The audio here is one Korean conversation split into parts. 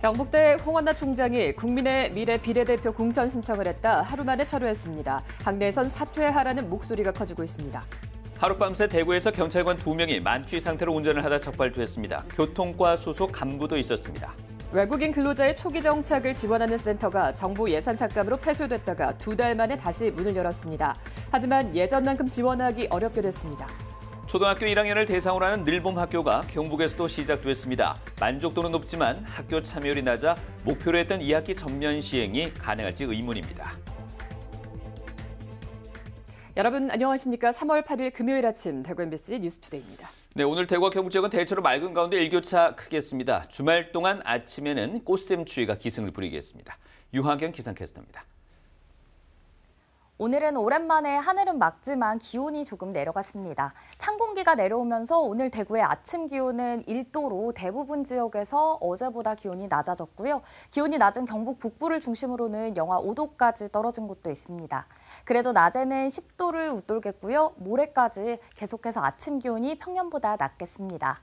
경북대 홍원나 총장이 국민의 미래 비례대표 공천 신청을 했다 하루 만에 철회했습니다. 당내에선 사퇴하라는 목소리가 커지고 있습니다. 하룻밤새 대구에서 경찰관 2명이 만취 상태로 운전을 하다 적발됐습니다. 교통과 소속 간부도 있었습니다. 외국인 근로자의 초기 정착을 지원하는 센터가 정부 예산 삭감으로 폐쇄됐다가 2달 만에 다시 문을 열었습니다. 하지만 예전만큼 지원하기 어렵게 됐습니다. 초등학교 1학년을 대상으로 하는 늘봄 학교가 경북에서도 시작됐습니다. 만족도는 높지만 학교 참여율이 낮아 목표로 했던 2학기 전면 시행이 가능할지 의문입니다. 여러분 안녕하십니까? 3월 8일 금요일 아침 대구 MBC 뉴스투데이입니다. 네, 오늘 대구와 경북 지역은 대체로 맑은 가운데 일교차 크겠습니다. 주말 동안 아침에는 꽃샘추위가 기승을 부리겠습니다. 유하경 기상캐스터입니다. 오늘은 오랜만에 하늘은 맑지만 기온이 조금 내려갔습니다. 찬 공기가 내려오면서 오늘 대구의 아침 기온은 1도로 대부분 지역에서 어제보다 기온이 낮아졌고요. 기온이 낮은 경북 북부를 중심으로는 영하 5도까지 떨어진 곳도 있습니다. 그래도 낮에는 10도를 웃돌겠고요. 모레까지 계속해서 아침 기온이 평년보다 낮겠습니다.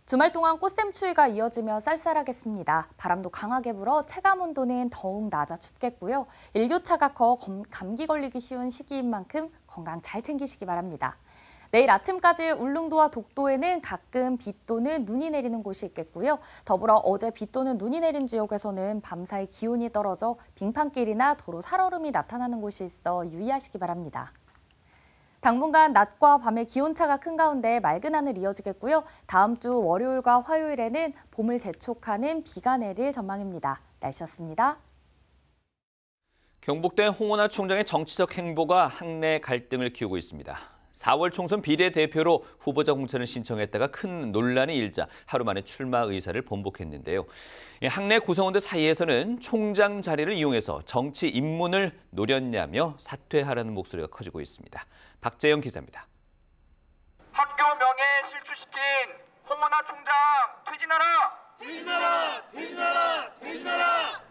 주말 동안 꽃샘추위가 이어지며 쌀쌀하겠습니다. 바람도 강하게 불어 체감 온도는 더욱 낮아 춥겠고요. 일교차가 커 감기 걸리기 쉬운 시기인 만큼 건강 잘 챙기시기 바랍니다. 내일 아침까지 울릉도와 독도에는 가끔 비 또는 눈이 내리는 곳이 있겠고요. 더불어 어제 비 또는 눈이 내린 지역에서는 밤사이 기온이 떨어져 빙판길이나 도로 살얼음이 나타나는 곳이 있어 유의하시기 바랍니다. 당분간 낮과 밤의 기온차가 큰 가운데 맑은 하늘 이어지겠고요. 다음 주 월요일과 화요일에는 봄을 재촉하는 비가 내릴 전망입니다. 날씨였습니다. 경북대 홍원나 총장의 정치적 행보가 학내 갈등을 키우고 있습니다. 4월 총선 비례대표로 후보자 공천을 신청했다가 큰 논란이 일자 하루 만에 출마 의사를 번복했는데요. 학내 구성원들 사이에서는 총장 자리를 이용해서 정치 입문을 노렸냐며 사퇴하라는 목소리가 커지고 있습니다. 박재영 기자입니다. 학교 명예 실추시킨 홍원나 총장 퇴진하라! 퇴진하라! 퇴진하라! 퇴진하라!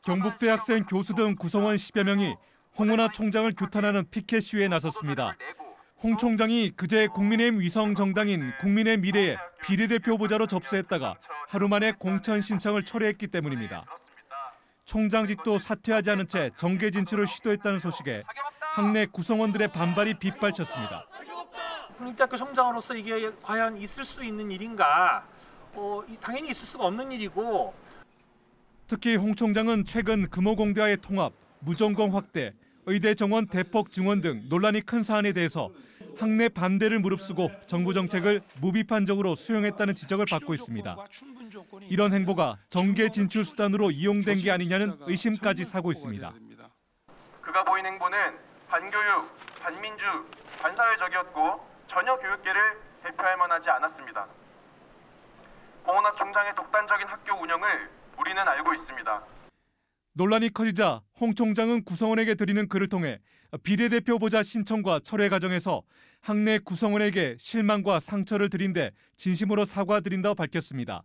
경북대 학생, 교수 등 구성원 10여 명이 홍원나 총장을 규탄하는 피켓 시위에 나섰습니다. 홍 총장이 그제 국민의힘 위성 정당인 국민의 미래에 비례대표 후보자로 접수했다가 하루 만에 공천 신청을 철회했기 때문입니다. 총장직도 사퇴하지 않은 채 정계 진출을 시도했다는 소식에 학내 구성원들의 반발이 빗발쳤습니다. 국립대학교 총장으로서 이게 과연 있을 수 있는 일인가? 당연히 있을 수가 없는 일이고. 특히 홍 총장은 최근 금호공대와의 통합, 무전공 확대, 의대 정원 대폭 증원 등 논란이 큰 사안에 대해서 학내 반대를 무릅쓰고 정부 정책을 무비판적으로 수용했다는 지적을 받고 있습니다. 이런 행보가 정계 진출 수단으로 이용된 게 아니냐는 의심까지 사고 있습니다. 그가 보인 행보는 반교육, 반민주, 반사회적이었고 전혀 교육계를 대표할 만하지 않았습니다. 홍원나 총장의 독단적인 학교 운영을 우리는 알고 있습니다. 논란이 커지자 홍 총장은 구성원에게 드리는 글을 통해 비례대표 후보자 신청과 철회 과정에서 학내 구성원에게 실망과 상처를 드린 데 진심으로 사과드린다고 밝혔습니다.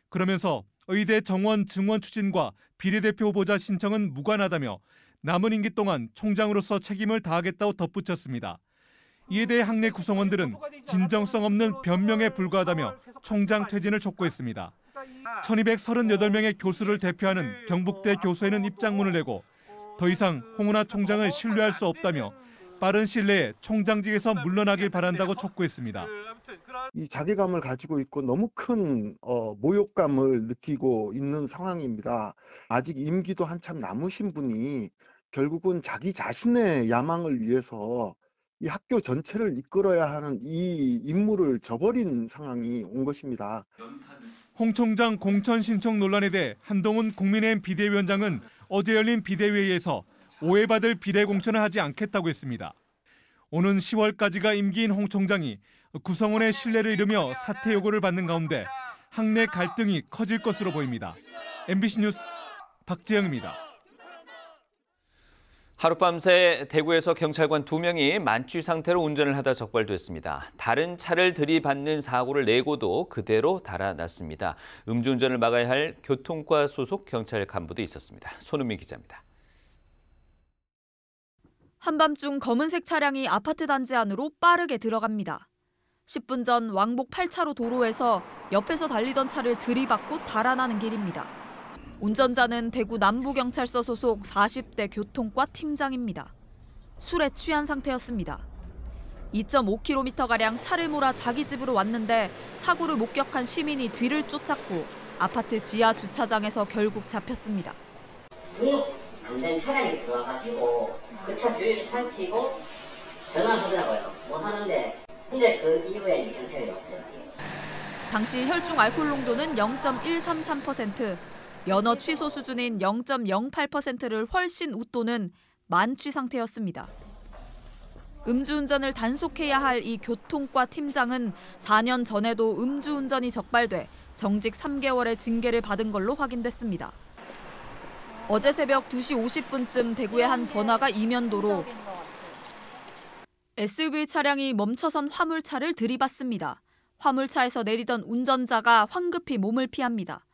그러면서 의대 정원 증원 추진과 비례대표 후보자 신청은 무관하다며 남은 임기 동안 총장으로서 책임을 다하겠다고 덧붙였습니다. 이에 대해 학내 구성원들은 진정성 없는 변명에 불과하다며 총장 퇴진을 촉구했습니다. 1238명의 교수를 대표하는 경북대 교수회는 입장문을 내고 더 이상 홍원나 총장을 신뢰할 수 없다며 빠른 시일 내에 총장직에서 물러나길 바란다고 촉구했습니다. 이 자괴감을 가지고 있고 너무 큰 모욕감을 느끼고 있는 상황입니다. 아직 임기도 한참 남으신 분이 결국은 자기 자신의 야망을 위해서 이 학교 전체를 이끌어야 하는 이 임무를 저버린 상황이 온 것입니다. 홍 총장 공천 신청 논란에 대해 한동훈 국민의힘 비대위원장은 어제 열린 비대위에서 오해받을 비례 공천을 하지 않겠다고 했습니다. 오는 10월까지가 임기인 홍 총장이 구성원의 신뢰를 잃으며 사퇴 요구를 받는 가운데 학내 갈등이 커질 것으로 보입니다. MBC 뉴스 박재영입니다. 하룻밤새 대구에서 경찰관 2명이 만취 상태로 운전을 하다 적발됐습니다. 다른 차를 들이받는 사고를 내고도 그대로 달아났습니다. 음주운전을 막아야 할 교통과 소속 경찰 간부도 있었습니다. 손은미 기자입니다. 한밤중 검은색 차량이 아파트 단지 안으로 빠르게 들어갑니다. 10분 전 왕복 8차로 도로에서 옆에서 달리던 차를 들이받고 달아나는 길입니다. 운전자는 대구 남부경찰서 소속 40대 교통과 팀장입니다. 술에 취한 상태였습니다. 2.5km가량 차를 몰아 자기 집으로 왔는데 사고를 목격한 시민이 뒤를 쫓았고 아파트 지하 주차장에서 결국 잡혔습니다. 등록 안 된 차량이 들어와가지고 그 차 주위를 살피고 전화를 하더라고요. 못 하는데 근데 그 이후에 경찰이 왔어요. 당시 혈중 알코올 농도는 0.133%, 면허 취소 수준인 0.08%를 훨씬 웃도는 만취 상태였습니다. 음주운전을 단속해야 할 이 교통과 팀장은 4년 전에도 음주운전이 적발돼 정직 3개월의 징계를 받은 걸로 확인됐습니다. 어제 새벽 2시 50분쯤 대구의 한 번화가 이면도로 SUV 차량이 멈춰선 화물차를 들이받습니다. 화물차에서 내리던 운전자가 황급히 몸을 피합니다.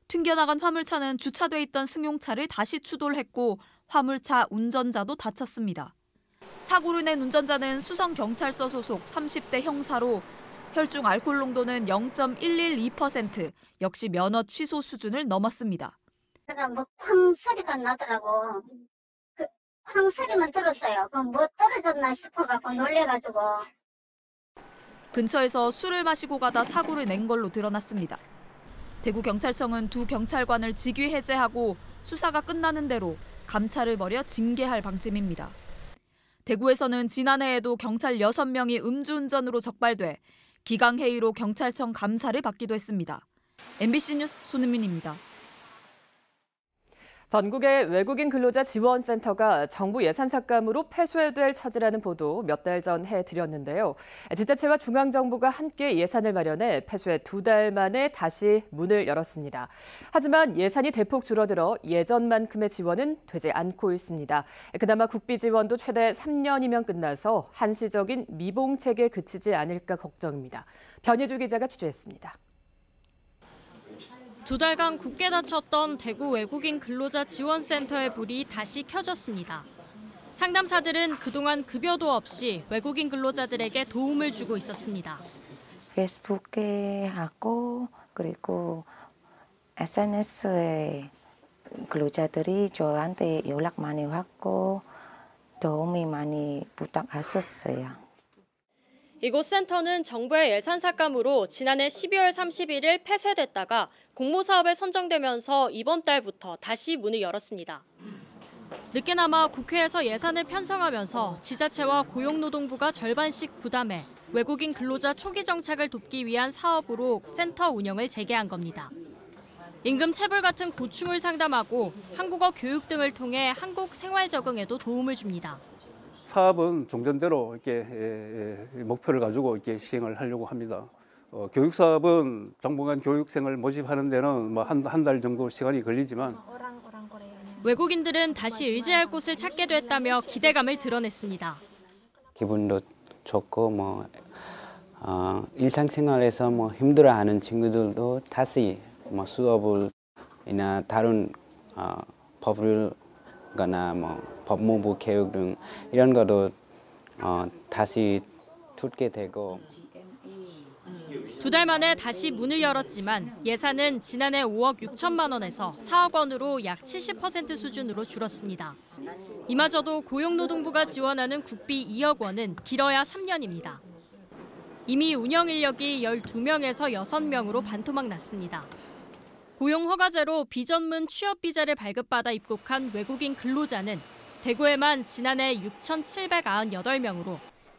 튕겨나간 화물차는 주차돼 있던 승용차를 다시 추돌했고 화물차 운전자도 다쳤습니다. 사고를 낸 운전자는 수성경찰서 소속 30대 형사로 혈중 알코올 농도는 0.112%, 역시 면허 취소 수준을 넘었습니다. 그러니까 뭐 쾅 소리가 나더라고. 그 쾅 소리만 들었어요. 그럼 뭐 떨어졌나 싶어갖고 놀래가지고. 근처에서 술을 마시고 가다 사고를 낸 걸로 드러났습니다. 대구경찰청은 두 경찰관을 직위 해제하고 수사가 끝나는 대로 감찰을 벌여 징계할 방침입니다. 대구에서는 지난해에도 경찰 6명이 음주운전으로 적발돼 기강회의로 경찰청 감사를 받기도 했습니다. MBC 뉴스 손은민입니다. 전국의 외국인 근로자 지원센터가 정부 예산 삭감으로 폐쇄될 처지라는 보도 몇 달 전 해드렸는데요. 지자체와 중앙정부가 함께 예산을 마련해 폐쇄 2달 만에 다시 문을 열었습니다. 하지만 예산이 대폭 줄어들어 예전만큼의 지원은 되지 않고 있습니다. 그나마 국비 지원도 최대 3년이면 끝나서 한시적인 미봉책에 그치지 않을까 걱정입니다. 변예주 기자가 취재했습니다. 2달간 굳게 닫혔던 대구 외국인 근로자 지원센터의 불이 다시 켜졌습니다. 상담사들은 그동안 급여도 없이 외국인 근로자들에게 도움을 주고 있었습니다. 페이스북에 하고 그리고 SNS에 근로자들이 저한테 연락 많이 왔고 도움이 많이 부탁했었어요. 이곳 센터는 정부의 예산 삭감으로 지난해 12월 31일 폐쇄됐다가 공모사업에 선정되면서 이번 달부터 다시 문을 열었습니다. 늦게나마 국회에서 예산을 편성하면서 지자체와 고용노동부가 절반씩 부담해 외국인 근로자 초기 정착을 돕기 위한 사업으로 센터 운영을 재개한 겁니다. 임금 체불 같은 고충을 상담하고 한국어 교육 등을 통해 한국 생활 적응에도 도움을 줍니다. 사업은 종전대로 이렇게 목표를 가지고 이렇게 시행을 하려고 합니다. 교육 사업은 정보관 교육생을 모집하는 데는 뭐 한 달 정도 시간이 걸리지만 외국인들은 다시 의지할 곳을 찾게 됐다며 기대감을 드러냈습니다. 기분도 좋고 뭐 일상생활에서 뭐 힘들어하는 친구들도 다시 뭐 수업이나 다른 법을 거나 뭐 법무부 교육 등 이런 것도 다시 듣게 되고 2달 만에 다시 문을 열었지만 예산은 지난해 5억 6천만 원에서 4억 원으로 약 70% 수준으로 줄었습니다. 이마저도 고용노동부가 지원하는 국비 2억 원은 길어야 3년입니다. 이미 운영 인력이 12명에서 6명으로 반토막 났습니다. 고용 허가제로 비전문 취업 비자를 발급받아 입국한 외국인 근로자는 대구에만 지난해 6,798명으로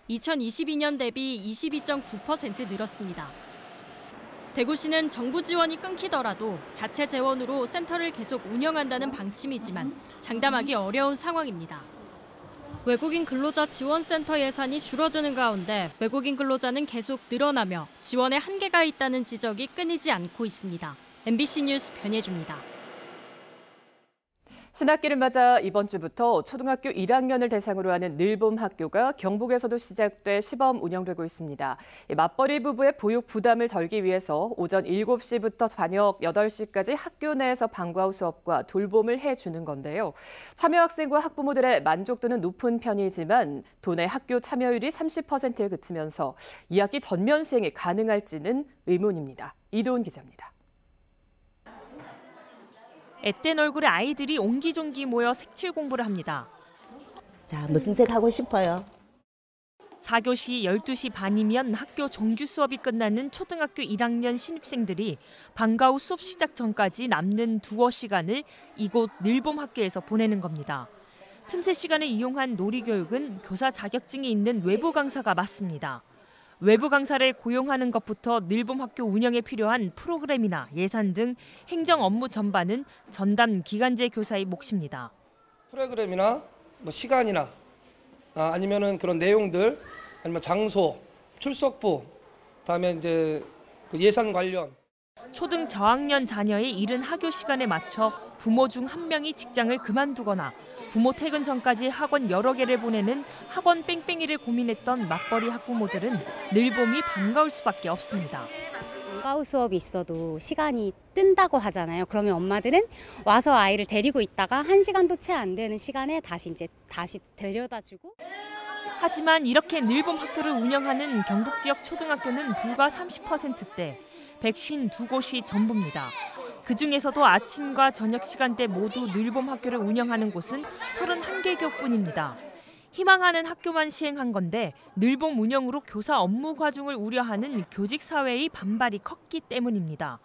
2022년 대비 22.9% 늘었습니다. 대구시는 정부 지원이 끊기더라도 자체 재원으로 센터를 계속 운영한다는 방침이지만 장담하기 어려운 상황입니다. 외국인 근로자 지원센터 예산이 줄어드는 가운데 외국인 근로자는 계속 늘어나며 지원에 한계가 있다는 지적이 끊이지 않고 있습니다. MBC 뉴스 변예주입니다. 신학기를 맞아 이번 주부터 초등학교 1학년을 대상으로 하는 늘봄 학교가 경북에서도 시작돼 시범 운영되고 있습니다. 맞벌이 부부의 보육 부담을 덜기 위해서 오전 7시부터 저녁 8시까지 학교 내에서 방과 후 수업과 돌봄을 해주는 건데요. 참여 학생과 학부모들의 만족도는 높은 편이지만 도내 학교 참여율이 30%에 그치면서 2학기 전면 시행이 가능할지는 의문입니다. 이도훈 기자입니다. 앳된 얼굴의 아이들이 옹기종기 모여 색칠 공부를 합니다. 자, 무슨 색 하고 싶어요? 4교시 12시 반이면 학교 정규 수업이 끝나는 초등학교 1학년 신입생들이 방과 후 수업 시작 전까지 남는 두어 시간을 이곳 늘봄 학교에서 보내는 겁니다. 틈새 시간을 이용한 놀이교육은 교사 자격증이 있는 외부 강사가 맡습니다. 외부 강사를 고용하는 것부터 늘봄 학교 운영에 필요한 프로그램이나 예산 등 행정 업무 전반은 전담 기간제 교사의 몫입니다. 프로그램이나 뭐 시간이나 아니면은 그런 내용들 아니면 장소, 출석부, 다음에 이제 그 예산 관련. 초등 저학년 자녀의 이른 학교 시간에 맞춰 부모 중 한 명이 직장을 그만두거나 부모 퇴근 전까지 학원 여러 개를 보내는 학원 뺑뺑이를 고민했던 맞벌이 학부모들은 늘봄이 반가울 수밖에 없습니다. 방과 후 수업이 있어도 시간이 뜬다고 하잖아요. 그러면 엄마들은 와서 아이를 데리고 있다가 1시간도 채 안 되는 시간에 다시 데려다주고. 하지만 이렇게 늘봄 학교를 운영하는 경북 지역 초등학교는 불과 30%대, 152곳이 전부입니다. 그중에서도 아침과 저녁 시간대 모두 늘봄 학교를 운영하는 곳은 31개교뿐입니다. 희망하는 학교만 시행한 건데 늘봄 운영으로 교사 업무 과중을 우려하는 교직 사회의 반발이 컸기 때문입니다.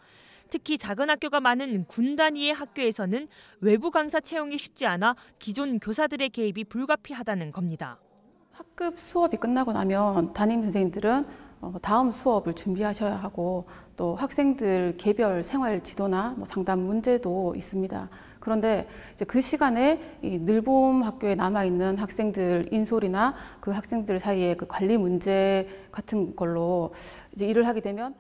특히 작은 학교가 많은 군 단위의 학교에서는 외부 강사 채용이 쉽지 않아 기존 교사들의 개입이 불가피하다는 겁니다. 학급 수업이 끝나고 나면 담임 선생님들은 다음 수업을 준비하셔야 하고 또 학생들 개별 생활 지도나 상담 문제도 있습니다. 그런데 이제 그 시간에 이 늘봄 학교에 남아 있는 학생들 인솔이나 그 학생들 사이의 그 관리 문제 같은 걸로 이제 일을 하게 되면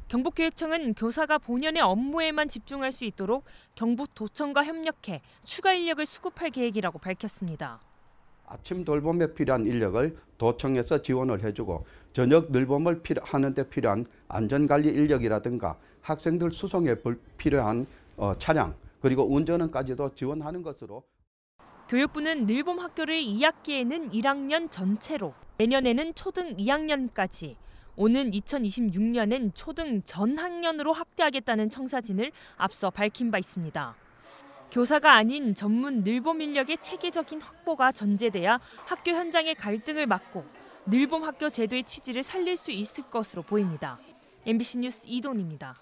경북교육청은 교사가 본연의 업무에만 집중할 수 있도록 경북도청과 협력해 추가 인력을 수급할 계획이라고 밝혔습니다. 아침 돌봄에 필요한 인력을 도청에서 지원을 해주고 저녁 늘봄을 하는 데 필요한 안전관리 인력이라든가 학생들 수송에 필요한 차량 그리고 운전원까지도 지원하는 것으로. 교육부는 늘봄 학교를 2학기에는 1학년 전체로 내년에는 초등 2학년까지 오는 2026년엔 초등 전학년으로 확대하겠다는 청사진을 앞서 밝힌 바 있습니다. 교사가 아닌 전문 늘봄 인력의 체계적인 확보가 전제돼야 학교 현장의 갈등을 막고 늘봄 학교 제도의 취지를 살릴 수 있을 것으로 보입니다. MBC 뉴스 이돈입니다.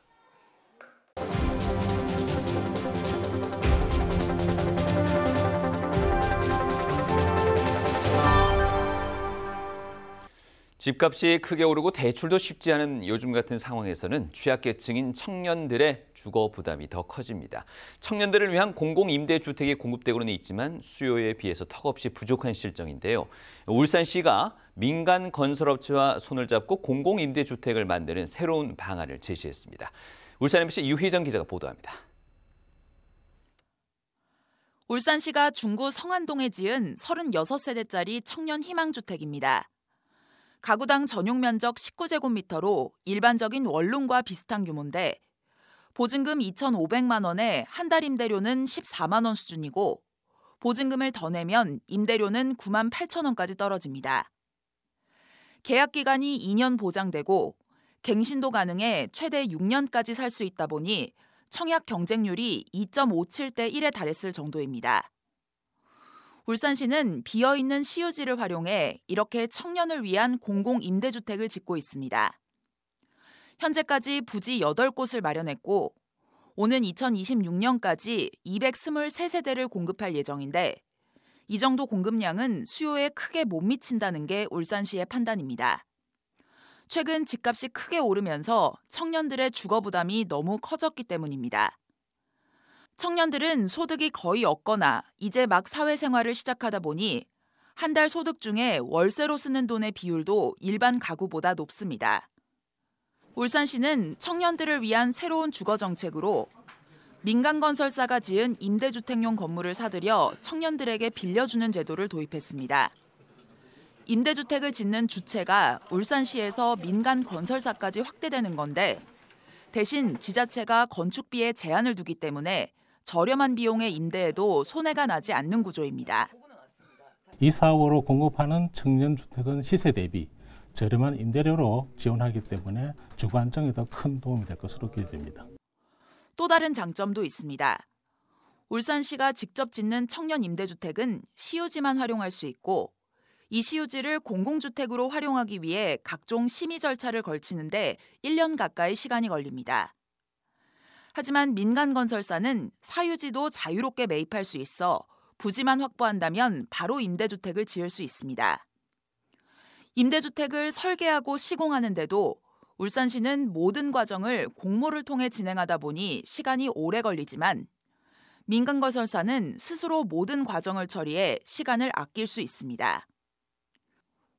집값이 크게 오르고 대출도 쉽지 않은 요즘 같은 상황에서는 취약계층인 청년들의 주거 부담이 더 커집니다. 청년들을 위한 공공임대주택이 공급되고는 있지만 수요에 비해서 턱없이 부족한 실정인데요. 울산시가 민간 건설업체와 손을 잡고 공공임대주택을 만드는 새로운 방안을 제시했습니다. 울산 MBC 유희정 기자가 보도합니다. 울산시가 중구 성안동에 지은 36세대짜리 청년 희망주택입니다. 가구당 전용 면적 19제곱미터로 일반적인 원룸과 비슷한 규모인데 보증금 2,500만 원에 한 달 임대료는 14만 원 수준이고 보증금을 더 내면 임대료는 9만 8천 원까지 떨어집니다. 계약 기간이 2년 보장되고 갱신도 가능해 최대 6년까지 살 수 있다 보니 청약 경쟁률이 2.57대 1에 달했을 정도입니다. 울산시는 비어있는 시유지를 활용해 이렇게 청년을 위한 공공임대주택을 짓고 있습니다. 현재까지 부지 8곳을 마련했고 오는 2026년까지 223세대를 공급할 예정인데 이 정도 공급량은 수요에 크게 못 미친다는 게 울산시의 판단입니다. 최근 집값이 크게 오르면서 청년들의 주거 부담이 너무 커졌기 때문입니다. 청년들은 소득이 거의 없거나 이제 막 사회생활을 시작하다 보니 한 달 소득 중에 월세로 쓰는 돈의 비율도 일반 가구보다 높습니다. 울산시는 청년들을 위한 새로운 주거 정책으로 민간 건설사가 지은 임대주택용 건물을 사들여 청년들에게 빌려주는 제도를 도입했습니다. 임대주택을 짓는 주체가 울산시에서 민간 건설사까지 확대되는 건데 대신 지자체가 건축비에 제한을 두기 때문에 저렴한 비용의 임대에도 손해가 나지 않는 구조입니다. 이 사업으로 공급하는 청년주택은 시세 대비 저렴한 임대료로 지원하기 때문에 주거 안정에 더 큰 도움이 될 것으로 기대됩니다. 또 다른 장점도 있습니다. 울산시가 직접 짓는 청년 임대주택은 시유지만 활용할 수 있고 이 시유지를 공공주택으로 활용하기 위해 각종 심의 절차를 걸치는데 1년 가까이 시간이 걸립니다. 하지만 민간 건설사는 사유지도 자유롭게 매입할 수 있어 부지만 확보한다면 바로 임대주택을 지을 수 있습니다. 임대주택을 설계하고 시공하는데도 울산시는 모든 과정을 공모를 통해 진행하다 보니 시간이 오래 걸리지만 민간 건설사는 스스로 모든 과정을 처리해 시간을 아낄 수 있습니다.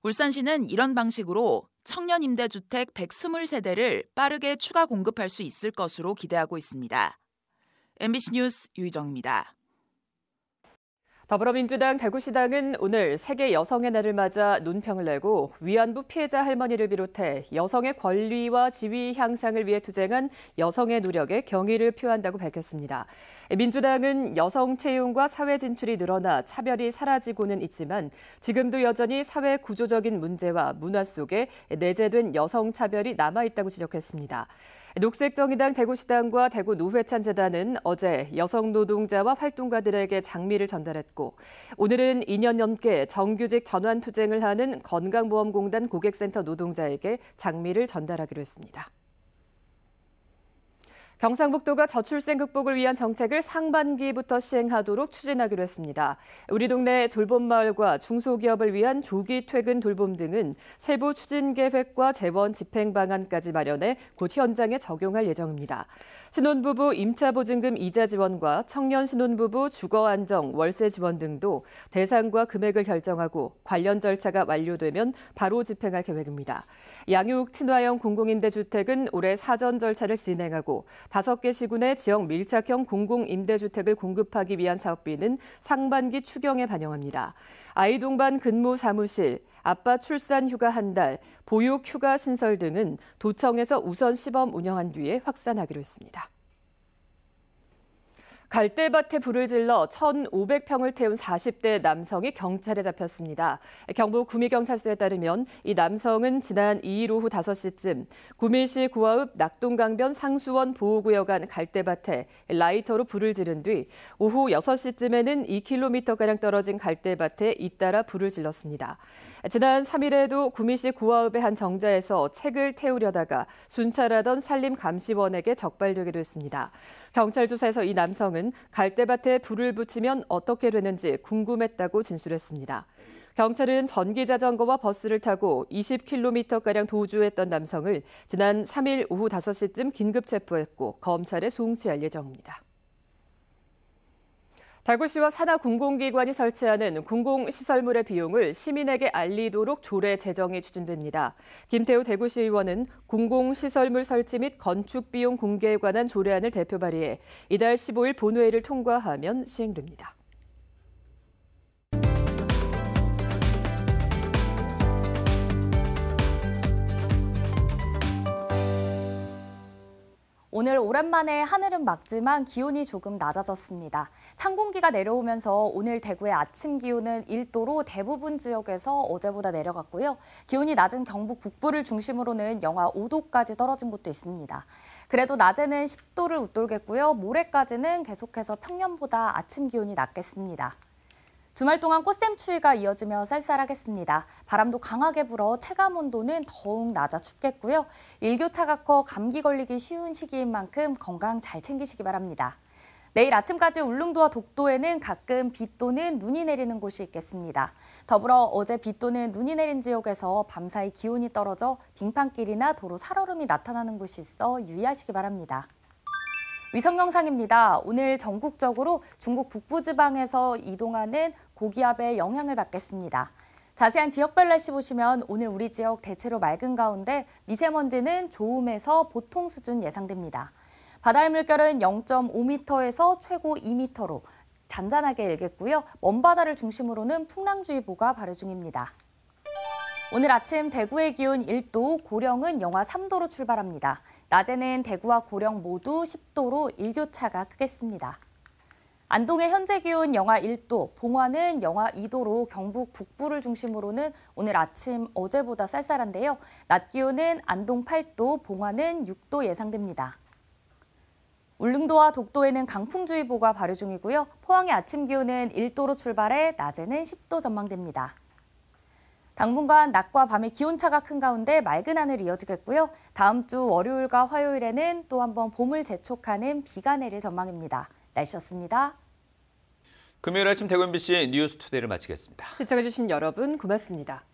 울산시는 이런 방식으로 청년 임대주택 120세대를 빠르게 추가 공급할 수 있을 것으로 기대하고 있습니다. MBC 뉴스 유희정입니다. 더불어민주당 대구시당은 오늘 세계 여성의 날을 맞아 논평을 내고 위안부 피해자 할머니를 비롯해 여성의 권리와 지위 향상을 위해 투쟁한 여성의 노력에 경의를 표한다고 밝혔습니다. 민주당은 여성 채용과 사회 진출이 늘어나 차별이 사라지고는 있지만 지금도 여전히 사회 구조적인 문제와 문화 속에 내재된 여성 차별이 남아있다고 지적했습니다. 녹색정의당 대구시당과 대구노회찬재단은 어제 여성 노동자와 활동가들에게 장미를 전달했고 오늘은 2년 넘게 정규직 전환 투쟁을 하는 건강보험공단 고객센터 노동자에게 장미를 전달하기로 했습니다. 경상북도가 저출생 극복을 위한 정책을 상반기부터 시행하도록 추진하기로 했습니다. 우리 동네 돌봄마을과 중소기업을 위한 조기 퇴근 돌봄 등은 세부 추진 계획과 재원 집행 방안까지 마련해 곧 현장에 적용할 예정입니다. 신혼부부 임차 보증금 이자 지원과 청년 신혼부부 주거 안정 월세 지원 등도 대상과 금액을 결정하고 관련 절차가 완료되면 바로 집행할 계획입니다. 양육 친화형 공공임대주택은 올해 사전 절차를 진행하고 5개 시군의 지역 밀착형 공공임대주택을 공급하기 위한 사업비는 상반기 추경에 반영합니다. 아이 동반 근무 사무실, 아빠 출산 휴가 한 달, 보육 휴가 신설 등은 도청에서 우선 시범 운영한 뒤에 확산하기로 했습니다. 갈대밭에 불을 질러 1,500평을 태운 40대 남성이 경찰에 잡혔습니다. 경북 구미경찰서에 따르면 이 남성은 지난 2일 오후 5시쯤 구미시 고아읍 낙동강변 상수원 보호구역 안 갈대밭에 라이터로 불을 지른 뒤 오후 6시쯤에는 2km가량 떨어진 갈대밭에 잇따라 불을 질렀습니다. 지난 3일에도 구미시 고아읍의 한 정자에서 책을 태우려다가 순찰하던 산림감시원에게 적발되기도 했습니다. 경찰 조사에서 이 남성은 갈대밭에 불을 붙이면 어떻게 되는지 궁금했다고 진술했습니다. 경찰은 전기자전거와 버스를 타고 20km가량 도주했던 남성을 지난 3일 오후 5시쯤 긴급 체포했고 검찰에 송치할 예정입니다. 대구시와 산하 공공기관이 설치하는 공공시설물의 비용을 시민에게 알리도록 조례 제정이 추진됩니다. 김태우 대구시 의원은 공공시설물 설치 및 건축 비용 공개에 관한 조례안을 대표 발의해 이달 15일 본회의를 통과하면 시행됩니다. 오늘 오랜만에 하늘은 맑지만 기온이 조금 낮아졌습니다. 찬 공기가 내려오면서 오늘 대구의 아침 기온은 1도로 대부분 지역에서 어제보다 내려갔고요. 기온이 낮은 경북 북부를 중심으로는 영하 5도까지 떨어진 곳도 있습니다. 그래도 낮에는 10도를 웃돌겠고요. 모레까지는 계속해서 평년보다 아침 기온이 낮겠습니다. 주말 동안 꽃샘추위가 이어지며 쌀쌀하겠습니다. 바람도 강하게 불어 체감 온도는 더욱 낮아 춥겠고요. 일교차가 커 감기 걸리기 쉬운 시기인 만큼 건강 잘 챙기시기 바랍니다. 내일 아침까지 울릉도와 독도에는 가끔 비 또는 눈이 내리는 곳이 있겠습니다. 더불어 어제 비 또는 눈이 내린 지역에서 밤사이 기온이 떨어져 빙판길이나 도로 살얼음이 나타나는 곳이 있어 유의하시기 바랍니다. 위성 영상입니다. 오늘 전국적으로 중국 북부지방에서 이동하는 고기압의 영향을 받겠습니다. 자세한 지역별 날씨 보시면 오늘 우리 지역 대체로 맑은 가운데 미세먼지는 좋음에서 보통 수준 예상됩니다. 바다의 물결은 0.5m에서 최고 2m로 잔잔하게 일겠고요. 먼바다를 중심으로는 풍랑주의보가 발효 중입니다. 오늘 아침 대구의 기온 1도, 고령은 영하 3도로 출발합니다. 낮에는 대구와 고령 모두 10도로 일교차가 크겠습니다. 안동의 현재 기온 영하 1도, 봉화는 영하 2도로 경북 북부를 중심으로는 오늘 아침 어제보다 쌀쌀한데요. 낮 기온은 안동 8도, 봉화는 6도 예상됩니다. 울릉도와 독도에는 강풍주의보가 발효 중이고요. 포항의 아침 기온은 1도로 출발해 낮에는 10도 전망됩니다. 당분간 낮과 밤의 기온차가 큰 가운데 맑은 하늘 이어지겠고요. 다음 주 월요일과 화요일에는 또 한번 봄을 재촉하는 비가 내릴 전망입니다. 날씨였습니다. 금요일 아침 대구 MBC 뉴스투데이를 마치겠습니다. 시청해주신 여러분 고맙습니다.